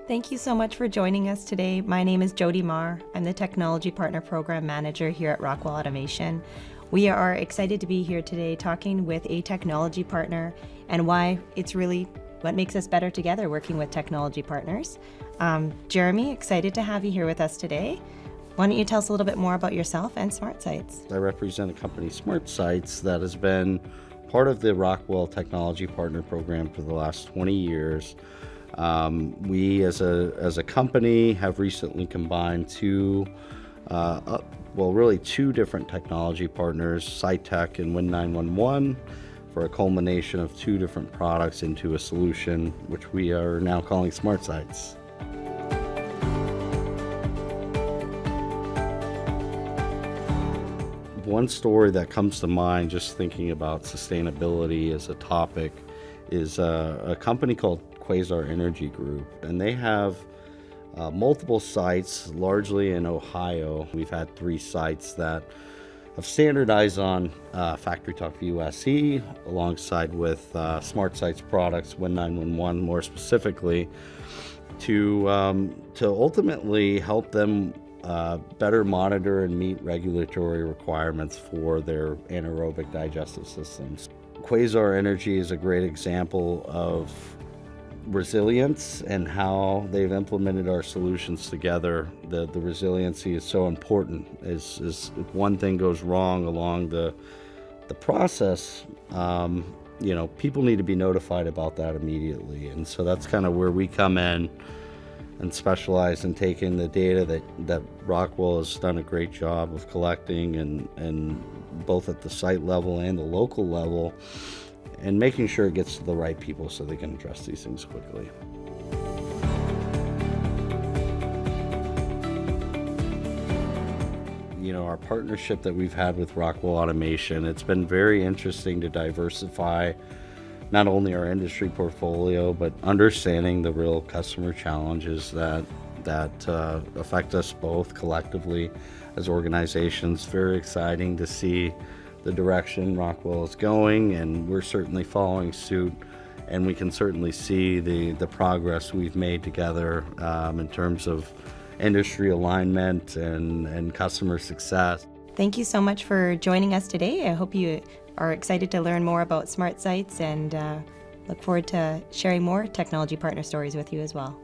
Thank you so much for joining us today. My name is Jody Marr. I'm the Technology Partner Program Manager here at Rockwell Automation. We are excited to be here today talking with a technology partner and why it's really what makes us better together working with technology partners. Jeremy, excited to have you here with us today. Why don't you tell us a little bit more about yourself and SmartSights? I represent a company, SmartSights, that has been part of the Rockwell Technology Partner Program for the last 20 years. We as a company have recently combined two different technology partners, SciTech and Win911, for a culmination of two different products into a solution, which we are now calling SmartSights. One story that comes to mind just thinking about sustainability as a topic is a company called Quasar Energy Group, and they have multiple sites, largely in Ohio. We've had 3 sites that have standardized on FactoryTalk VUSE alongside with SmartSights products, Win911 more specifically, to ultimately help them better monitor and meet regulatory requirements for their anaerobic digestive systems. Quasar Energy is a great example of resilience and how they've implemented our solutions together. The resiliency is so important. Is if one thing goes wrong along the process, people need to be notified about that immediately. And so that's kind of where we come in and specialize in taking the data that Rockwell has done a great job of collecting and both at the site level and the local level, and making sure it gets to the right people so they can address these things quickly. Our partnership that we've had with Rockwell Automation, it's been very interesting to diversify not only our industry portfolio, but understanding the real customer challenges that affect us both collectively as organizations. Very exciting to see the direction Rockwell is going, and we're certainly following suit, and we can certainly see the progress we've made together in terms of industry alignment and customer success. Thank you so much for joining us today. I hope you are excited to learn more about SmartSights and look forward to sharing more technology partner stories with you as well.